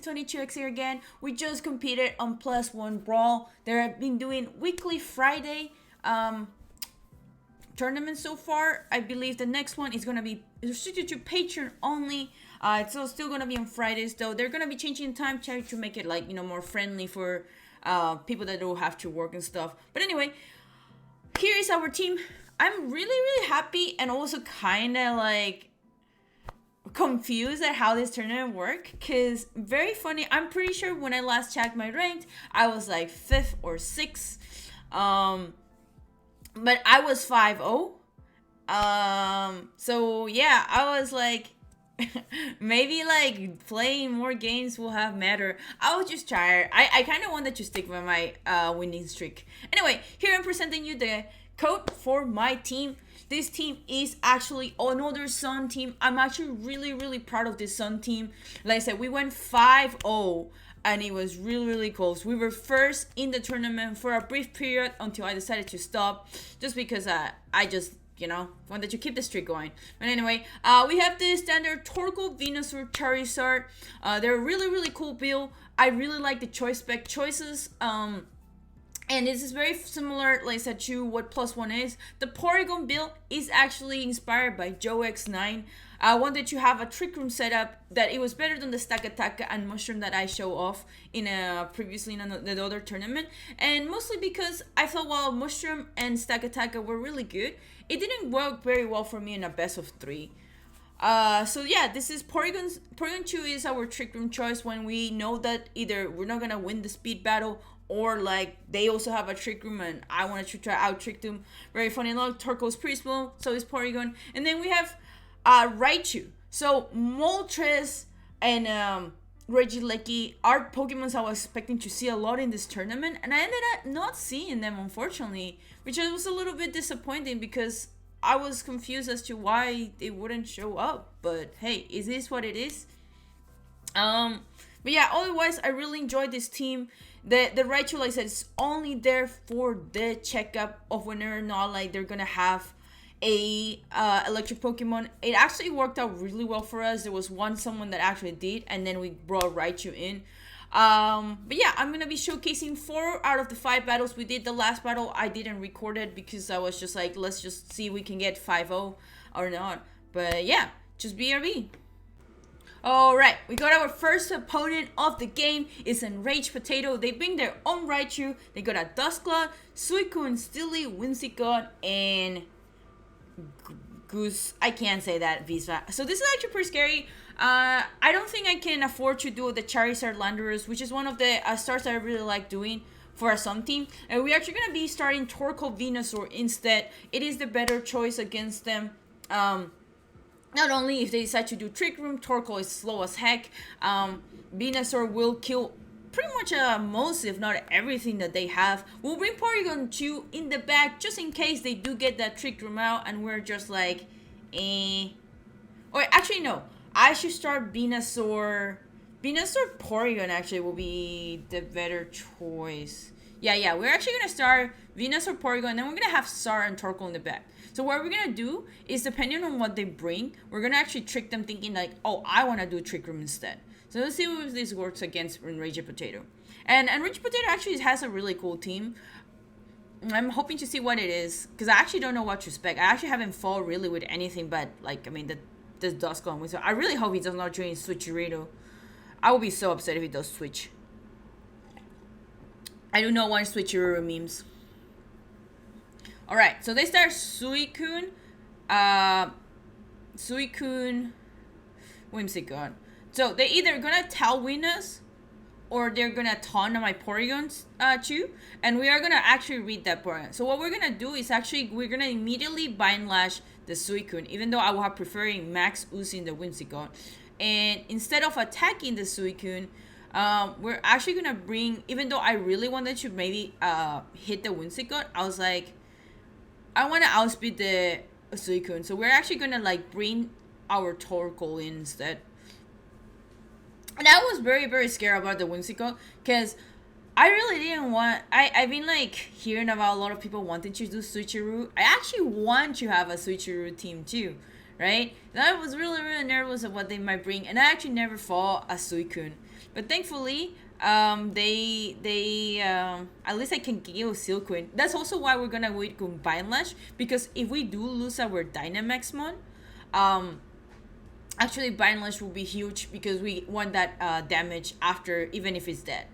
F22X here again. We just competed on +1 Brawl. They've been doing weekly Friday tournaments so far. I believe the next one is going to be restricted to Patreon only. It's still going to be on Fridays, though. They're going to be changing time to make it, like, more friendly for people that don't have to work and stuff. But anyway, here is our team. I'm really happy and also kind of, like, confused at how this tournament work, because very funny. I'm pretty sure when I last checked my ranked, I was like 5th or 6th, but I was 5-0. So yeah, I was like maybe like playing more games will have matter. I was just tired. I kind of wanted to stick with my winning streak. Anyway, here I'm presenting you the code for my team. This team is actually another Sun team. I'm actually really proud of this Sun team. Like I said, we went 5-0 and it was really close. We were first in the tournament for a brief period until I decided to stop, just because I just, wanted to keep the streak going. But anyway, we have the standard TORKOAL, Venusaur, Charizard. They're a really cool build. I really like the choice spec choices. And this is very similar, like I said, to what +1 is. The Porygon build is actually inspired by Joe X9. I wanted to have a Trick Room setup that it was better than the Stakataka and Mushroom that I show off in previously in the other tournament. And mostly because I thought while Mushroom and Stakataka were really good, it didn't work very well for me in a best of 3. So yeah, this is Porygon 2 is our Trick Room choice when we know that either we're not gonna win the speed battle, or like they also have a Trick Room and I wanted to try out Trick them. Very funny enough, Torkoal's pretty small, so is Porygon. And then we have Raichu. So Moltres and Regieleki are Pokemons I was expecting to see a lot in this tournament, and I ended up not seeing them, unfortunately, which was a little bit disappointing because I was confused as to why they wouldn't show up. But hey, it is what it is. But yeah, otherwise I really enjoyed this team. The Raichu, like I said, is only there for the checkup of whether or not like they're gonna have a electric Pokemon. It actually worked out really well for us. There was someone that actually did, and then we brought Raichu in. But yeah, I'm gonna be showcasing 4 out of the 5 battles we did. The last battle I didn't record it because I was just like, let's just see if we can get 5-0 or not. But yeah, just BRB. Alright, we got our first opponent of the game. It's Enraged Potato. They bring their own Raichu. They got a Duscloud, Suicune, Steely, Whimsicott, and Goose. I can't say that, Visa. So this is actually pretty scary. I don't think I can afford to do the Charizard Landorus, which is one of the starts that I really like doing for a Sun team. And we're actually going to be starting TORKOAL Venusaur instead. It is the better choice against them. Not only if they decide to do Trick Room, TORKOAL is slow as heck. Venusaur will kill pretty much most, if not everything that they have. We'll bring Porygon 2 in the back just in case they do get that Trick Room out and we're just like, eh. Or actually, no. I should start Venusaur. Venusaur Porygon actually will be the better choice. Yeah, we're actually going to start Venusaur Porygon, and then we're going to have Sar and TORKOAL in the back. So what we're going to do is, depending on what they bring, we're going to actually trick them thinking like, oh, I want to do Trick Room instead. So let's see if this works against Enraged Potato. And Enraged Potato actually has a really cool team. I'm hoping to see what it is, because I actually don't know what to expect. I actually haven't fought really with anything but, like, I mean, the Duscloud. So I really hope he does not join Switcherito. I will be so upset if he does switch. I do not want Switcheroo memes. Alright, so they start Suicune, Whimsicott. So they're either gonna Tailwind us, or they're gonna taunt my Porygons too, and we are gonna actually read that Porygon. So what we're gonna do is actually, we're gonna immediately Bind Lash the Suicune, even though I will have preferring Max using the Whimsicott. And instead of attacking the Suicune, we're actually gonna bring, even though I really wanted to maybe hit the Whimsicott, I was like, I want to outspeed the Suicune, so we're actually gonna like bring our TORKOAL in instead. And I was very scared about the Whimsicott, because I really didn't want, I've been like hearing about a lot of people wanting to do Switcheroo. I actually want to have a Switcheroo team too, right? And I was really nervous of what they might bring, and I actually never fought a Suicune. But thankfully, they at least I can kill Silkwind. That's also why we're gonna wait Combine Lash, because if we do lose our Dynamax mon, actually Bind Lash will be huge because we want that damage after, even if it's dead.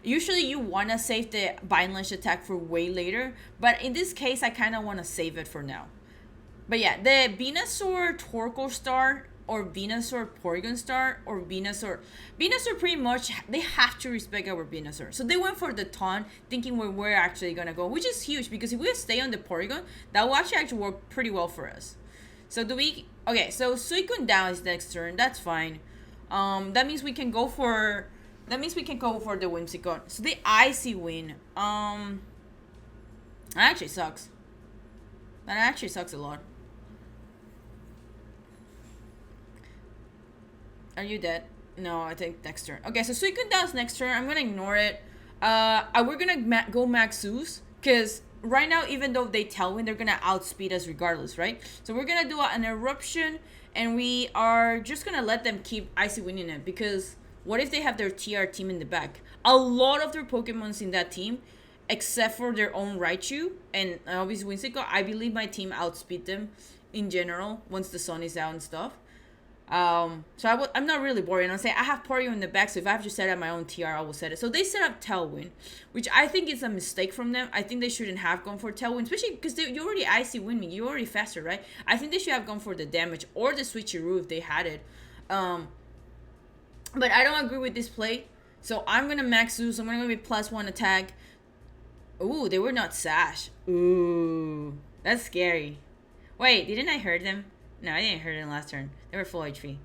Usually you want to save the Bind Lash attack for way later, but in this case I kind of want to save it for now. But yeah, the Venusaur Torkoal Star or Venusaur Porygon Star or Venusaur pretty much, they have to respect our Venusaur. So they went for the taunt thinking where we're actually gonna go, which is huge because if we stay on the Porygon, that will actually work pretty well for us. So do we, okay, so Suicune down is next turn, that's fine. That means we can go for the Whimsicott. So the Icy Wind, that actually sucks. That actually sucks a lot. Are you dead? No, I think next turn. Okay, so Suicune down's next turn. I'm gonna ignore it. We're gonna go Max Zeus, because right now, even though they Tailwind, they're gonna outspeed us regardless, right? So we're gonna do an Eruption, and we are just gonna let them keep Icy Winding it, because what if they have their TR team in the back? A lot of their Pokemons in that team, except for their own Raichu and obviously Whimsicott, I believe my team outspeed them in general once the sun is out and stuff. So I'm not really worried. I'm saying I have Porygon in the back, so if I have to set up my own TR, I will set it. So they set up Tailwind, which I think is a mistake from them. I think they shouldn't have gone for Tailwind, especially because you already Icy Wind me. You're already faster, right? I think they should have gone for the damage or the Switcheroo if they had it. But I don't agree with this play. So I'm going to Max Zeus. I'm going to be +1 attack. Ooh, they were not Sash. Ooh, that's scary. Wait, didn't I hurt them? No, I didn't hurt them last turn. They were full HP.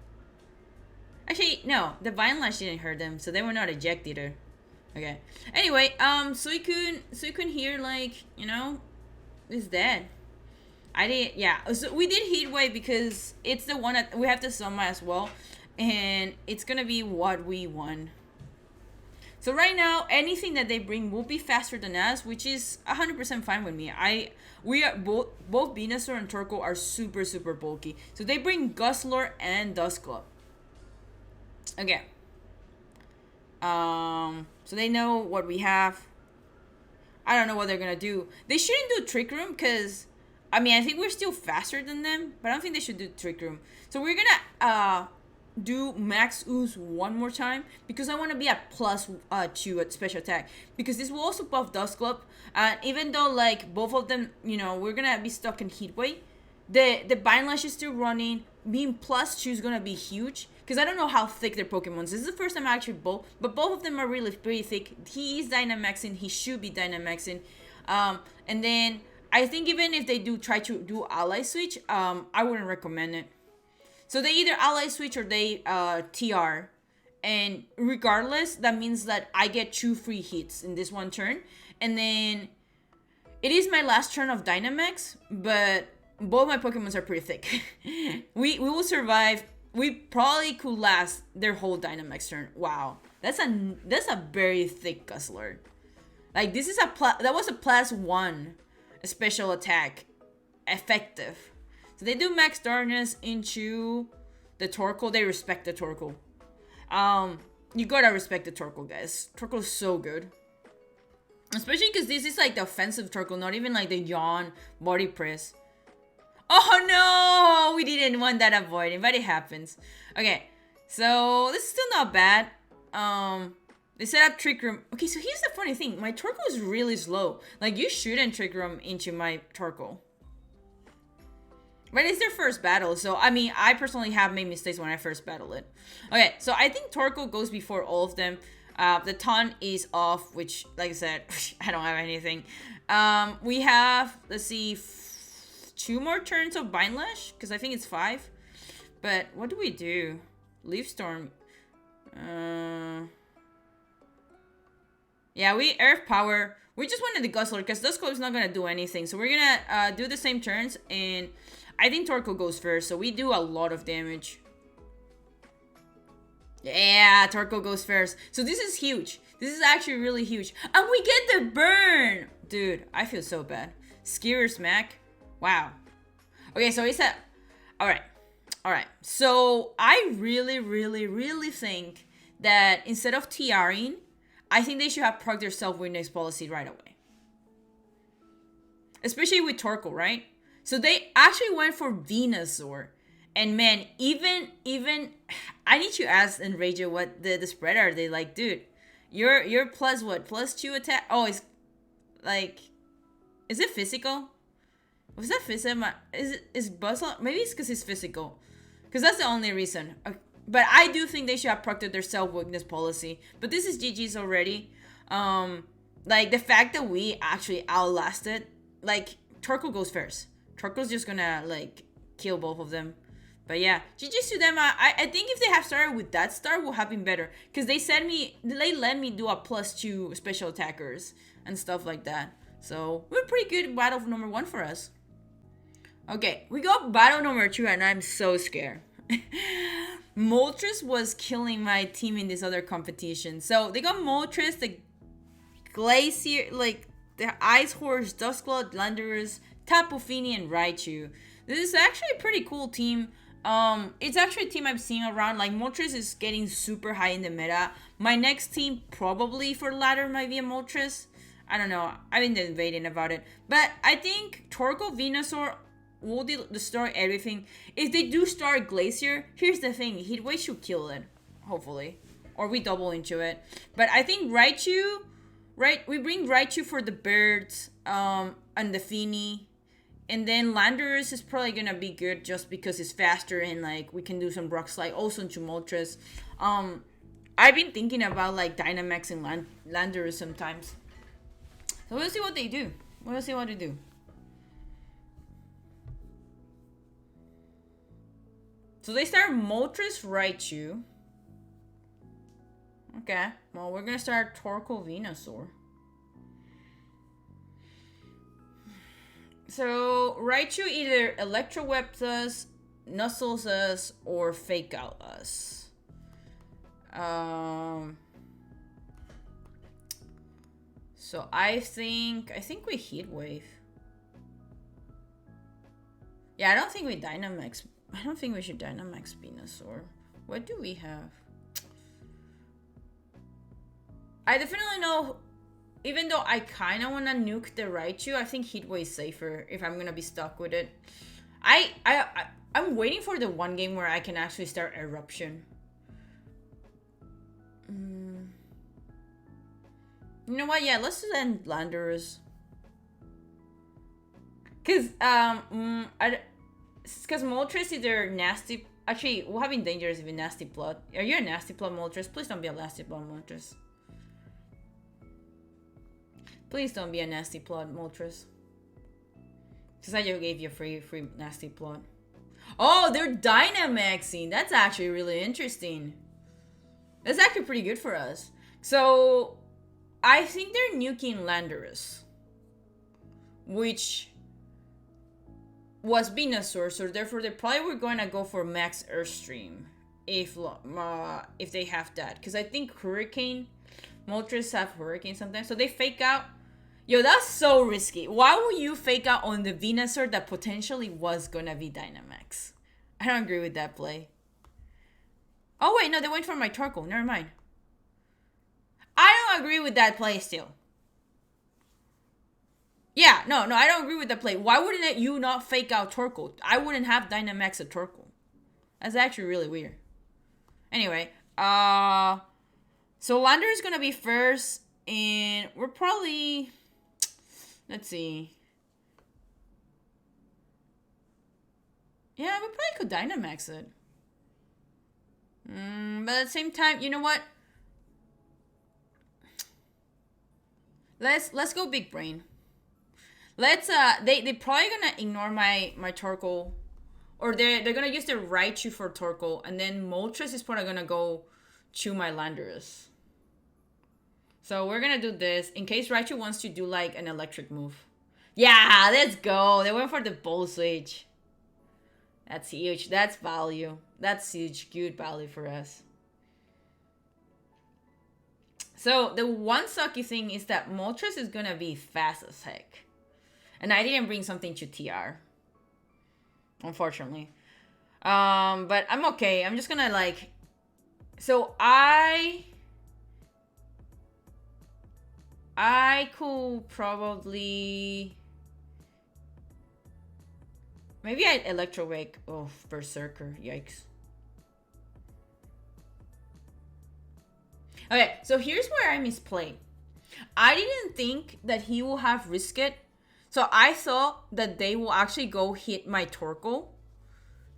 Actually, no, the Vine Lash didn't hurt them, so they were not eject either. Okay. Anyway, Suicune here, like, you know, is dead. So we did Heat Wave because it's the one that we have to summon as well, and it's gonna be what we won. So right now, anything that they bring will be faster than us, which is 100% fine with me. We are both Venusaur and Torkoal are super bulky. So they bring Gustlor and Dusclops. Okay. So they know what we have. I don't know what they're gonna do. They shouldn't do Trick Room because, I mean, I think we're still faster than them, but I don't think they should do Trick Room. So we're gonna do Max Ooze one more time because I want to be at +2 at special attack, because this will also buff Dusclops, and even though like both of them, you know, we're gonna be stuck in Heat Wave, the Bind Lash is still running. Being +2 is gonna be huge because I don't know how thick their Pokemon is. This is the first time I actually but both of them are really pretty thick. He is Dynamaxing, he should be Dynamaxing, and then I think even if they do try to do Ally Switch, I wouldn't recommend it. So they either Ally Switch or they TR. And regardless, that means that I get 2 free hits in this one turn. And then it is my last turn of Dynamax, but both my Pokemons are pretty thick. we will survive. We probably could last their whole Dynamax turn. Wow. That's a very thick Gustlor. Like this is that was a +1 special attack. Effective. So they do Max Darkness into the Torkoal. They respect the Torkoal. You gotta respect the Torkoal, guys. Torkoal is so good. Especially because this is like the offensive Torkoal, not even like the Yawn body press. Oh no! We didn't want that avoiding, but it happens. Okay, so this is still not bad. They set up Trick Room. Okay, so here's the funny thing. My Torkoal is really slow. Like, you shouldn't Trick Room into my Torkoal. But it's their first battle, so I mean, I personally have made mistakes when I first battle it. Okay, so I think Torkoal goes before all of them. The taunt is off, which, like I said, I don't have anything. We have, let's see, 2 more turns of Bind Lash, because I think it's 5. But what do we do? Leaf Storm. Yeah, we Earth Power. We just wanted the Gustlor, because Dusclops is not going to do anything. So we're going to do the same turns, and I think Torkoal goes first, so we do a lot of damage. Yeah, Torkoal goes first. So this is huge. This is actually really huge. And we get the burn! Dude, I feel so bad. Skewer Smack. Wow. Okay, so he said... Alright. So I really think that instead of TRing, I think they should have proc their self-weakness policy right away. Especially with TORKOAL, right? So they actually went for Venusaur. And man, even I need to ask Enrager what the spread are they like, dude. You're plus what? +2 attack? Oh, it's like, is it physical? Was that physical? Is Buzzle? Maybe it's because it's physical. Because that's the only reason. But I do think they should have proctored their self-weakness policy. But this is GG's already. Like, the fact that we actually outlasted, like, TORKOAL goes first. TORKOAL's just gonna, like, kill both of them. But yeah, GG's to them. I think if they have started with that start, would have been better. Because they let me do a +2 special attackers and stuff like that. So, we're pretty good battle number 1 for us. Okay, we got battle number 2 and I'm so scared. Moltres was killing my team in this other competition. So, they got Moltres, the Glacier, like, the Ice Horse, Duskblood, Landorus, Tapu Fini, and Raichu. This is actually a pretty cool team. It's actually a team I'm seeing around. Like, Moltres is getting super high in the meta. My next team probably for ladder might be a Moltres. I don't know. I've been debating about it. But I think TORKOAL, Venusaur will destroy everything. If they do start Glacier, here's the thing. Heatwave should kill it. Hopefully. Or we double into it. But I think Raichu, right? We bring Raichu for the birds, and the Fini. And then Landorus is probably gonna be good just because it's faster and like we can do some Rock Slide also into Moltres. I've been thinking about like Dynamax and Landorus sometimes. So we'll see what they do. We'll see what they do. So they start Moltres, Raichu. Okay. Well, we're gonna start TORKOAL, Venusaur. So Raichu either Electro Webs us, Nuzzles us, or Fake Out us. So I think we Heat Wave. Yeah, I don't think we Dynamax. I don't think we should Dynamax Venusaur. What do we have? I definitely know. Even though I kind of want to nuke the Raichu, I think Heat Wave is safer if I'm gonna be stuck with it. I'm waiting for the one game where I can actually start Eruption. You know what? Yeah, let's just end Landorus. Cause because Moltres either nasty. Actually, we'll have Dangerous if a Nasty Plot. Are you a Nasty Plot Moltres? Please don't be a Nasty Plot Moltres. Please don't be a Nasty Plot Moltres. Because I just gave you a free Nasty Plot. Oh, they're Dynamaxing. That's actually really interesting. That's actually pretty good for us. So, I think they're nuking Landorus. Which was Venusaur, so therefore they probably were going to go for Max Earthstream. If they have that. Because I think Hurricane, Moltres have Hurricane sometimes. So they fake out. Yo, that's so risky. Why would you fake out on the Venusaur that potentially was gonna be Dynamax? I don't agree with that play. Oh wait, no, they went for my TORKOAL. Never mind. I don't agree with that play still. Yeah, no, I don't agree with that play. Why wouldn't you not fake out TORKOAL? I wouldn't have Dynamax at TORKOAL. That's actually really weird. Anyway, so Lander is gonna be first, and we're probably, let's see. Yeah, we probably could Dynamax it. But at the same time, you know what? Let's go big brain. Let's they probably gonna ignore my TORKOAL, or they're gonna use their Raichu for TORKOAL, and then Moltres is probably gonna go to my Landorus. So we're gonna do this in case Raichu wants to do like an electric move. Yeah, let's go. They went for the Bull Switch. That's huge. That's value. That's huge. Good value for us. So the one sucky thing is that Moltres is gonna be fast as heck. And I didn't bring something to TR. Unfortunately. But I'm okay. I'm just gonna like So I could probably maybe I'd Electro Wake. Oh, Berserker. Yikes. Okay, so here's where I misplayed. I didn't think that he will have Risk It. So I thought that they will actually go hit my TORKOAL,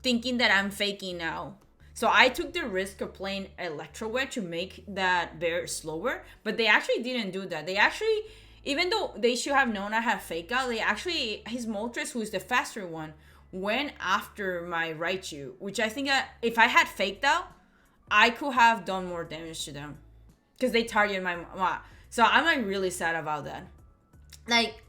thinking that I'm faking now. So I took the risk of playing Electro Wedge to make that bear slower, but they actually didn't do that. They actually, even though they should have known I had Fake Out, they actually, his Moltres, who's the faster one, went after my Raichu, which I think if I had Faked Out, I could have done more damage to them. Because they targeted my... So I'm like really sad about that. Like,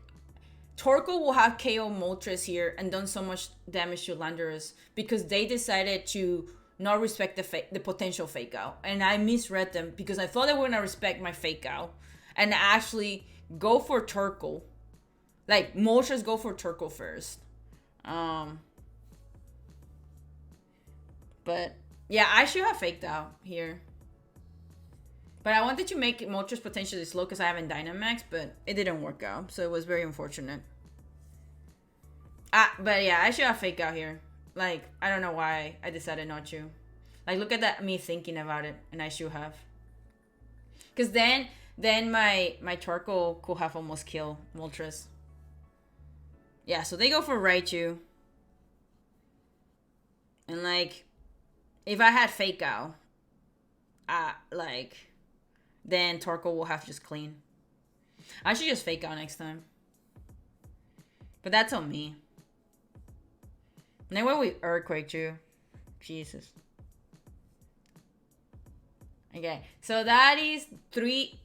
TORKOAL will have KO Moltres here and done so much damage to Landorus because they decided to not respect the potential Fake Out. And I misread them because I thought they were going to respect my Fake Out and actually go for TORKOAL. Like, Moltres go for TORKOAL first. But, yeah, I should have Faked Out here. But I wanted to make Moltres potentially slow because I haven't Dynamax, but it didn't work out. So it was very unfortunate. But yeah, I should have Fake Out here. Like, I don't know why I decided not to. Like, look at that, me thinking about it, and I should have. Because then my TORKOAL could have almost killed Moltres. Yeah, so they go for Raichu. And like, if I had Fake Out, then TORKOAL will have just clean. I should just Fake Out next time. But that's on me. And then what we Earthquake too. Jesus. Okay, so that is 3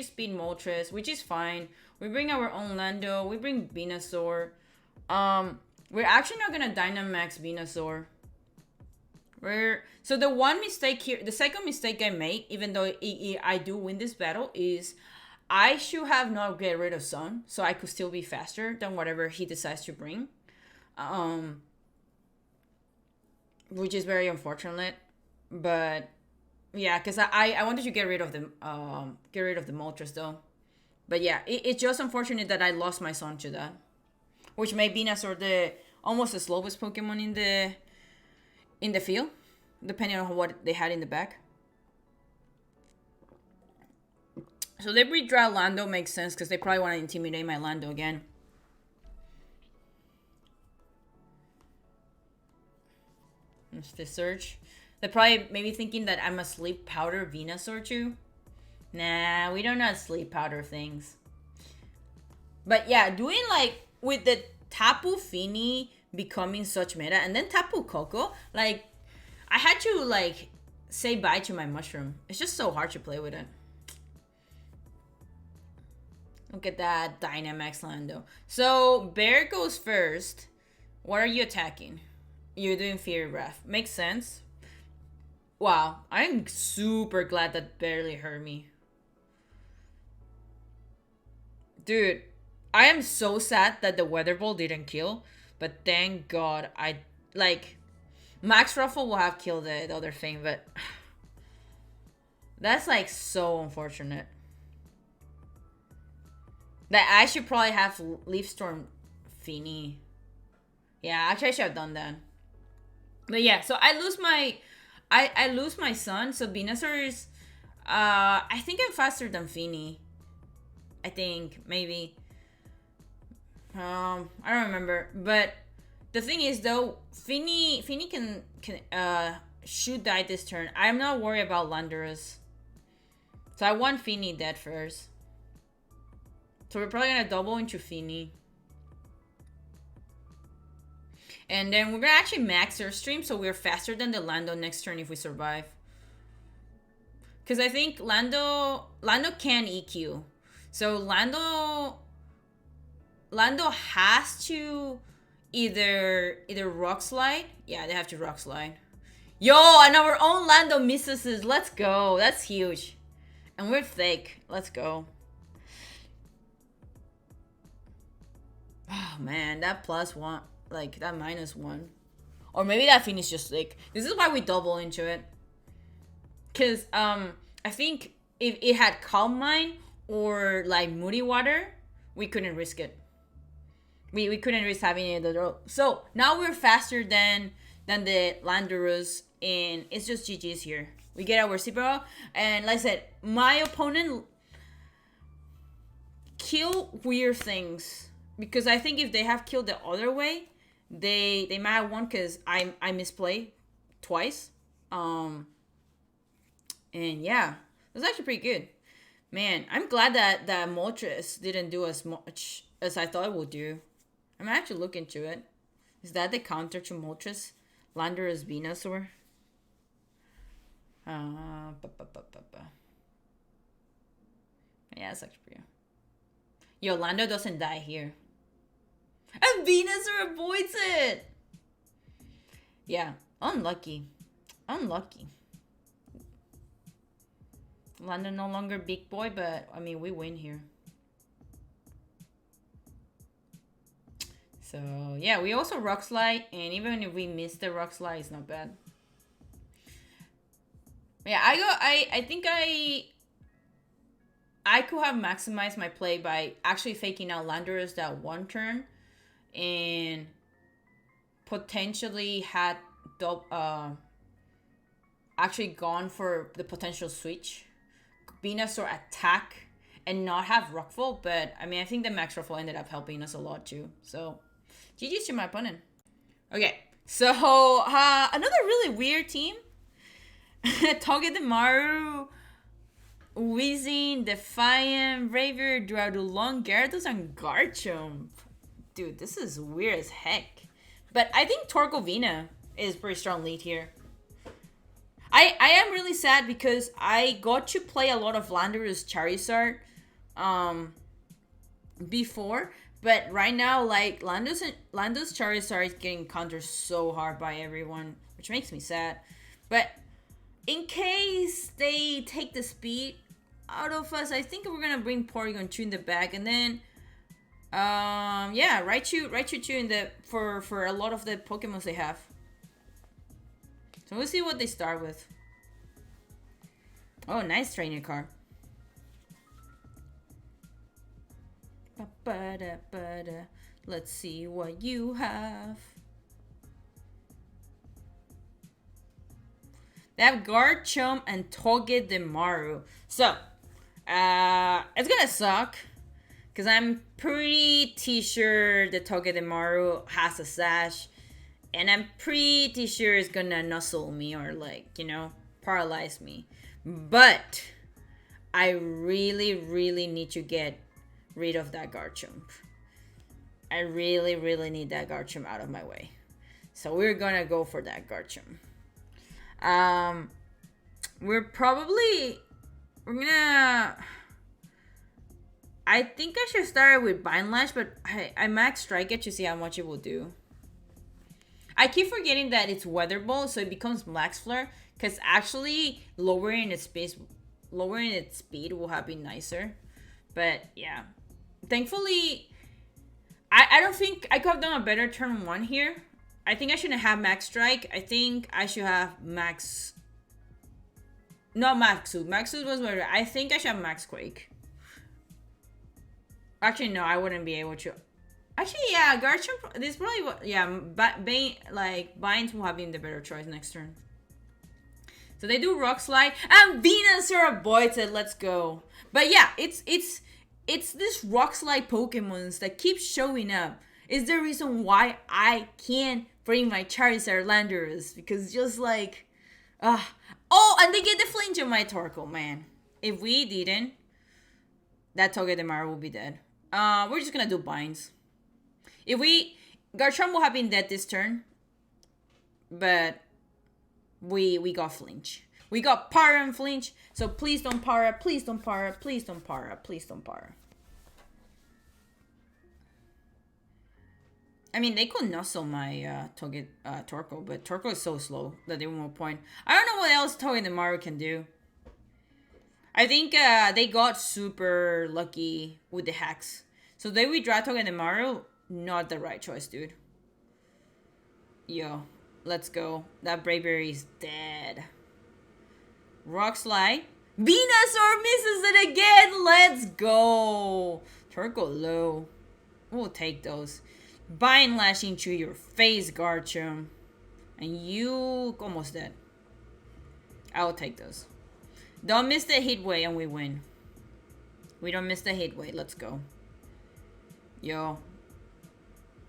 speed Moltres, which is fine. We bring our own Lando. We bring Venusaur. We're actually not gonna Dynamax Venusaur. So the one mistake here, the second mistake I make, even though I do win this battle, is I should have not get rid of Sun, so I could still be faster than whatever he decides to bring. Which is very unfortunate, but yeah, because I wanted to get rid of the Moltres though. But yeah, it's just unfortunate that I lost my Sun to that, which made Venusaur almost the slowest Pokemon in the field, depending on what they had in the back. So they redraw Lando makes sense because they probably want to intimidate my Lando again. It's the search. They're probably maybe thinking that I'm a sleep powder Venusaur too. Nah, we don't know sleep powder things. But yeah, doing like with the Tapu Fini becoming such meta, and then Tapu Koko, like I had to like say bye to my mushroom. It's just so hard to play with it. Look at that Dynamax Lando. So Bear goes first. What are you attacking? You're doing Fairy Breath. Makes sense. Wow, I'm super glad that barely hurt me. Dude, I am so sad that the Weather Ball didn't kill, but thank God Max Ruffle will have killed the other thing, but that's like so unfortunate. That I should probably have Leaf Storm Fini. Yeah, actually I should have done that. But yeah, so I lose my Sun, so Venusaur is I think I'm faster than Fini. I think maybe. I don't remember, but the thing is though, Fini can should die this turn. I'm not worried about Landorus. So I want Fini dead first. So we're probably gonna double into Fini. And then we're gonna actually max our stream so we're faster than the Lando next turn if we survive. Because I think Lando can EQ. So Lando has to either Rock Slide. Yeah, they have to Rock Slide. Yo, and our own Lando misses us. Let's go. That's huge. And we're fake. Let's go. Oh man, that +1, like that -1. Or maybe that Fini's just sick. This is why we double into it. Because I think if it had Calm Mind or like Moody Water, we couldn't risk it. We couldn't risk having it at all. So now we're faster than the Landorus, and it's just GG's here. We get our Zebra, and like I said, my opponent kill weird things, because I think if they have killed the other way, they might have won, because I misplay twice. And yeah, it was actually pretty good. Man, I'm glad that Moltres didn't do as much as I thought it would do. I'm actually looking into it. Is that the counter to Moltres? Landorus Venusaur? Yeah, it's actually pretty. Yo, Lando doesn't die here. And Venusaur avoids it! Yeah, unlucky. Unlucky. Lando no longer big boy, but I mean, we win here. So yeah, we also Rock Slide, and even if we miss the Rock Slide, it's not bad. Yeah, I think I could have maximized my play by actually faking out Landorus that one turn, and potentially had actually gone for the potential switch, Venusaur attack, and not have Rockfall. But I mean, I think the max Rockfall ended up helping us a lot too. So GG's to my opponent. Okay, so another really weird team. Togedemaru, Weezing, Defiant, Raver, Drudulon, Gyarados, and Garchomp. Dude, this is weird as heck. But I think Torkoal is pretty strong lead here. I am really sad because I got to play a lot of Landorus Charizard before, but right now, like, Lando's Charizard is getting countered so hard by everyone, which makes me sad. But in case they take the speed out of us, I think we're gonna bring Porygon 2 in the back, and then yeah, Raichu 2 in the for a lot of the Pokemons they have. So we'll see what they start with. Oh, nice trainer card. Let's see what you have. They have Garchomp and Togedemaru. So, it's gonna suck, because I'm pretty sure the Togedemaru has a sash, and I'm pretty sure it's gonna nuzzle me or, like, you know, paralyze me. But I really need to get rid of that Garchomp. I really need that Garchomp out of my way. So we're gonna go for that Garchomp. We're gonna... I think I should start with Bind Lash, but I max strike it to see how much it will do. I keep forgetting that it's Weather Ball, so it becomes Max Flare, because actually lowering its speed will have been nicer. But yeah, thankfully, I don't think I could have done a better turn 1 here. I think I shouldn't have Max Strike. I think I should have Max... No, Max Suit. Max Suit was better. I think I should have Max Quake. Actually, no, I wouldn't be able to. Actually, yeah, Garchomp... This probably... Yeah, Binds will have been the better choice next turn. So they do Rock Slide, and Venusaur avoids it. Let's go. But yeah, it's this Rock Slide Pokemons that keep showing up. Is the reason why I can't bring my Charizard Landorus, because just like, oh, and they get the flinch on my Torkoal, man. If we didn't, that Togedemaru will be dead. We're just gonna do binds. Garchomp will have been dead this turn, but we got flinch. We got para and flinch, so please don't para, please don't para, please don't para, please don't para. I mean, they could nuzzle my Torkoal, but Torkoal is so slow that there won't point. I don't know what else Togedemaru can do. I think they got super lucky with the hacks. So they withdraw Togedemaru, not the right choice, dude. Yo, let's go. That Bravery is dead. Rock Slide. Venusaur misses it again. Let's go. TORKOAL low. We'll take those. Bind Lash into your face, Garchomp. And you almost dead. I will take those. Don't miss the hit way and we win. We don't miss the hit way. Let's go. Yo.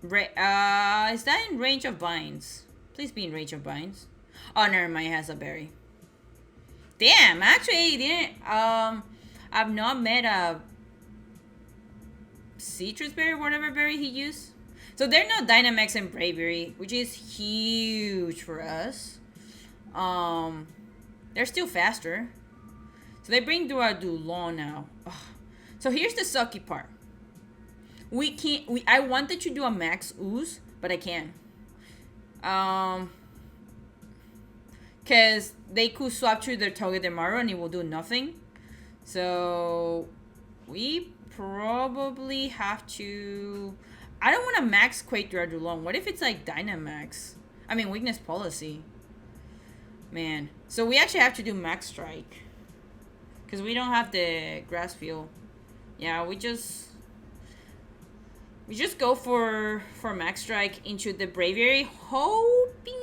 Is that in range of binds? Please be in range of binds. Oh, never mind. It has a berry. Damn, actually, didn't. I've not met a citrus berry, whatever berry he used. So they're not Dynamax and Bravery, which is huge for us. They're still faster. So they bring Duradulon now. Ugh. So here's the sucky part. We can't. I wanted to do a max ooze, but I can't. Because they could swap through their Togedemaru and it will do nothing. So we probably have to. I don't want to max Quake Duradulon. What if it's like Dynamax? I mean, weakness policy. Man. So we actually have to do max strike. Because we don't have the grass field. Yeah, we just go for max strike into the Braviary, hoping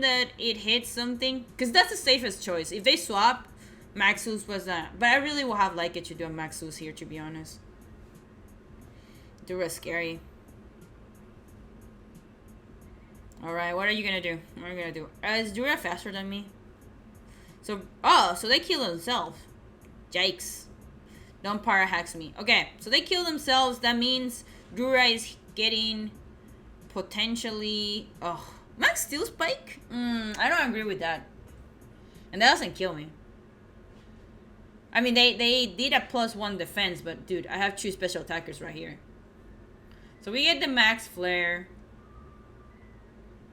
that it hits something. Because that's the safest choice. If they swap, Maxus was that. But I really will have liked it to do a Maxus here, to be honest. Dura scary. Alright, what are you gonna do? What are you gonna do? Is Dura faster than me? So they kill themselves. Yikes. Don't para hacks me. Okay, so they kill themselves. That means Dura is getting potentially... Oh, Max Steel Spike? I don't agree with that. And that doesn't kill me. I mean, they did a +1 defense, but dude, I have 2 special attackers right here. So we get the Max Flare.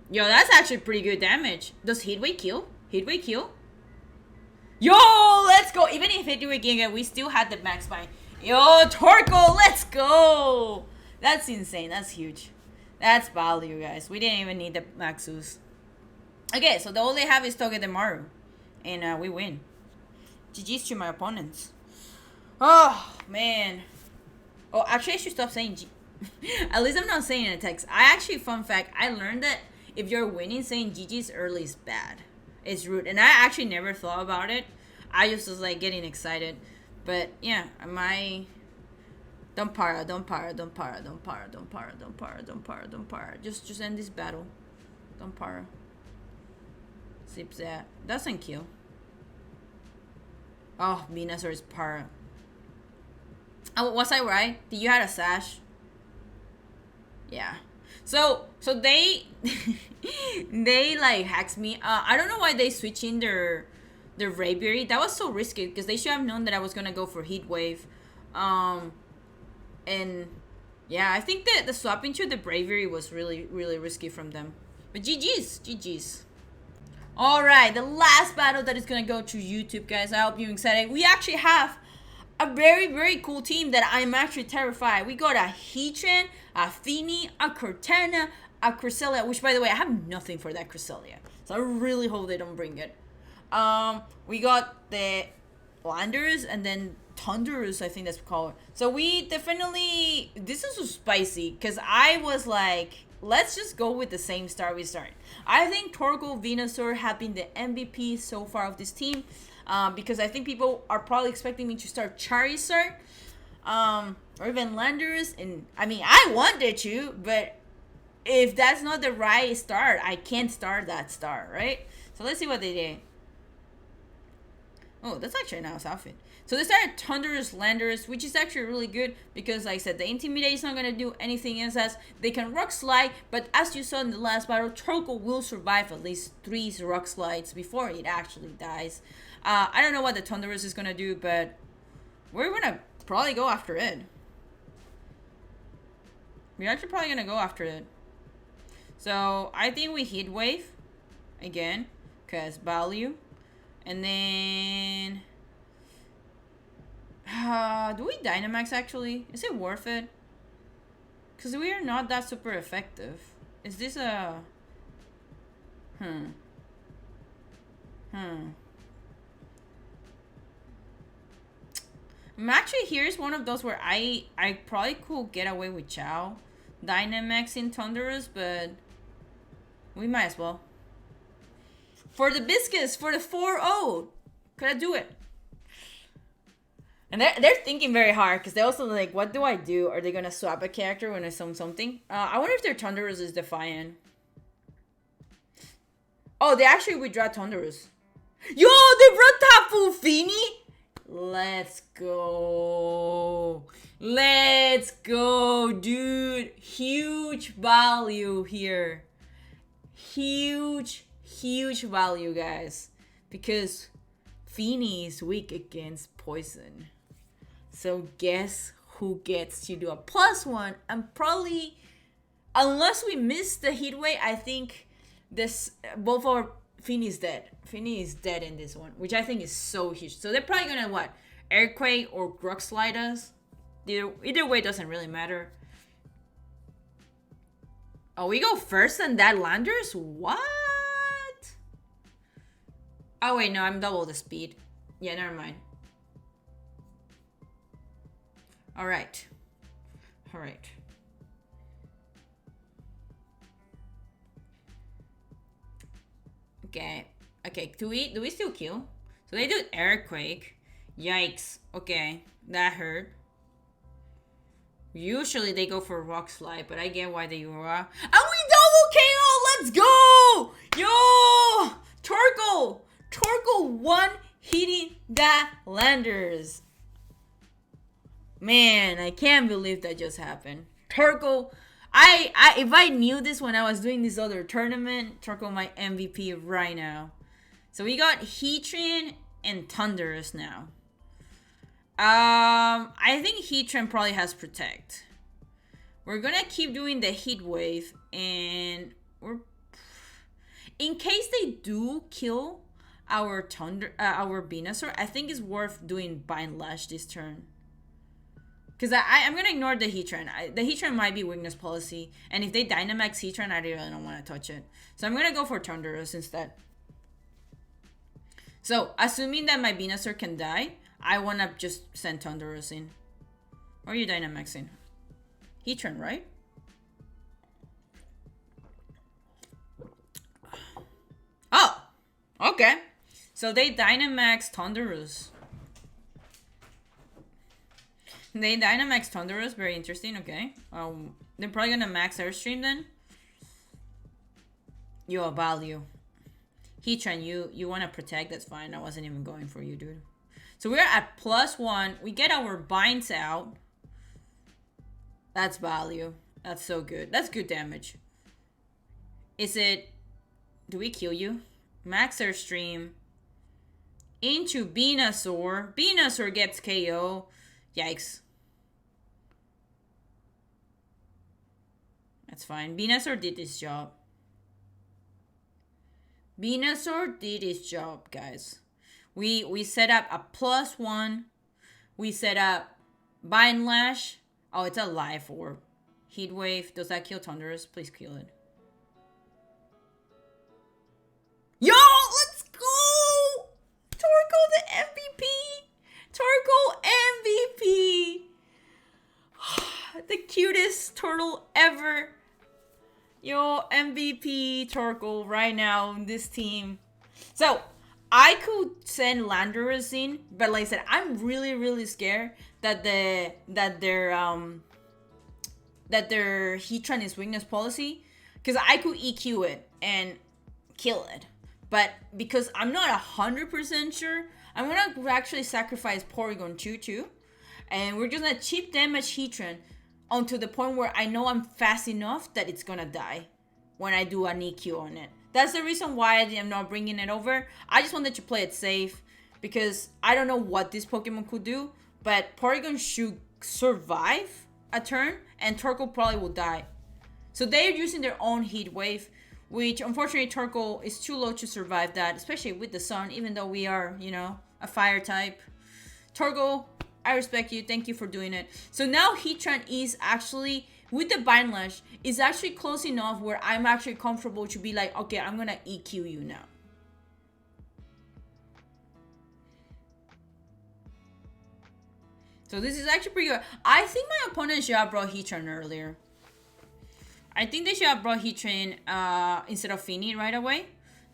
Yo, that's actually pretty good damage. Does Heatwave kill? Heatwave kill? Yo, let's go. Even if Heatwave Giga, we still had the Max Bind. Yo, TORKOAL, let's go. That's insane. That's huge. That's value, guys. We didn't even need the Maxus. Okay, so the all they have is Togedemaru. And we win. GG's to my opponents. Oh, man. Oh, actually, I should stop saying G. At least I'm not saying it in text. I actually, fun fact, I learned that if you're winning, saying GG's early is bad. It's rude. And I actually never thought about it. I just was like getting excited. But yeah, don't para. Just end this battle. Don't para. Sip that. Doesn't kill. Oh, Venusaur is para. Oh, was I right? Did you had a sash? Yeah. So they they like hacks me. I don't know why they switch in their Braviary. That was so risky because they should have known that I was gonna go for Heat Wave. And yeah, I think that the swap into the Braviary was really risky from them. But GG's. Alright, the last battle that is gonna go to YouTube, guys. I hope you're excited. We actually have a very cool team that I'm actually terrified. We got a Heatran, a Feeny, a Cortana, a Cresselia, which by the way, I have nothing for that Cresselia. So I really hope they don't bring it. We got the Landers and then Tundras, I think that's called. So we definitely, this is so spicy because I was like, let's just go with the same start we started. I think TORKOAL Venusaur have been the MVP so far of this team. Because I think people are probably expecting me to start Charizard, or even Landers, and I mean I wanted to, but if that's not the right start, I can't start that start, right? So let's see what they did. Oh, that's actually a nice outfit. So they started Thunderous Landers, which is actually really good because, like I said, the Intimidate is not going to do anything else as they can Rock Slide, but as you saw in the last battle, TORKOAL will survive at least 3 Rock Slides before it actually dies. I don't know what the Thunderous is going to do, but we're going to probably go after it. We're actually probably going to go after it. So I think we Heat Wave again because value. And then... do we Dynamax actually? Is it worth it? Because we are not that super effective. Is this a... Actually, here's one of those where I probably could get away with Chow Dynamax in Thunderous, but we might as well. For the biscuits, for the 4-0. Could I do it? And they're thinking very hard because they also like, what do I do? Are they gonna swap a character when I summon something? I wonder if their Thunderous is Defiant. Oh, they actually withdraw Thunderous. Yo, they brought Tapu Fini. Let's go. Let's go, dude. Huge value here. Huge value, guys. Because Fini is weak against poison. So guess who gets to do a +1? And probably, unless we miss the heat wave, I think this both our Fini is dead. Fini is dead in this one, which I think is so huge. So they're probably gonna what? Earthquake or Grux Slide us. Either way, doesn't really matter. Oh, we go first and that Landers? What? Oh wait, no, I'm double the speed. Yeah, never mind. Alright. Alright. Okay. Okay, do we still kill? So they do Earthquake. Yikes. Okay, that hurt. Usually they go for Rock Slide, but I get why they are. And we double KO! Let's go! Yo! TORKOAL! TORKOAL one hitting that Landers. Man, I can't believe that just happened. TORKOAL, if I knew this when I was doing this other tournament, TORKOAL my MVP right now. So we got Heatran and Thunderous now. I think Heatran probably has Protect. We're gonna keep doing the Heat Wave, and in case they do kill our our Venusaur, I think it's worth doing Bind Lash this turn. Because I'm gonna ignore the Heatran. The Heatran might be Weakness Policy, and if they Dynamax Heatran, I really don't want to touch it. So I'm gonna go for Thunderous instead. So assuming that my Venusaur can die, I wanna just send Thunderous in. Or are you Dynamaxing? Heatran, right? Oh, okay. So they Dynamax Thunderous. They Dynamax Thunderous, very interesting, okay. They're probably gonna max Airstream then. Yo, value. Heatran, you wanna Protect, that's fine. I wasn't even going for you, dude. So we're at +1. We get our binds out. That's value. That's so good. That's good damage. Is it... Do we kill you? Max Airstream. Into Venusaur. Venusaur gets KO. Yikes. That's fine. Venusaur did his job. Venusaur did his job, guys. We set up a +1. We set up Bind Lash. Oh, it's a Life Orb. Heat Wave. Does that kill Thunderous? Please kill it. Yo, let's go! TORKOAL the MVP! TORKOAL MVP! The cutest turtle ever. Yo, MVP TORKOAL right now in this team. So, I could send Landorus in, but like I said, I'm really scared that their Heatran is Weakness Policy, because I could EQ it and kill it. But because I'm not 100% sure, I'm gonna actually sacrifice Porygon 2-2, and we're just gonna cheap damage Heatran onto the point where I know I'm fast enough that it's gonna die when I do an EQ on it. That's the reason why I'm not bringing it over. I just wanted to play it safe because I don't know what this Pokemon could do, but Porygon should survive a turn and TORKOAL probably will die. So they're using their own Heat Wave, which unfortunately TORKOAL is too low to survive that, especially with the sun, even though we are, you know, a fire type. TORKOAL, I respect you. Thank you for doing it. So now Heatran is actually, with the Bind Lash, is actually close enough where I'm actually comfortable to be like, okay, I'm gonna EQ you now. So this is actually pretty good. I think my opponent should have brought Heatran earlier. I think they should have brought Heatran instead of Fini right away.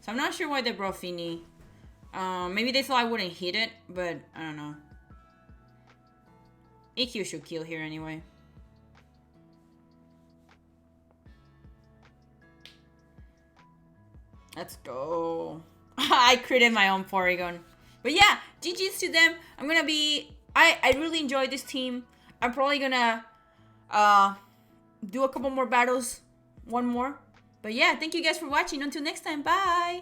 So I'm not sure why they brought Fini. Maybe they thought I wouldn't hit it, but I don't know. EQ should kill here anyway. Let's go. I critted my own Porygon. But yeah, GG's to them. I'm gonna be... I really enjoyed this team. I'm probably gonna do a couple more battles. One more. But yeah, thank you guys for watching. Until next time, bye!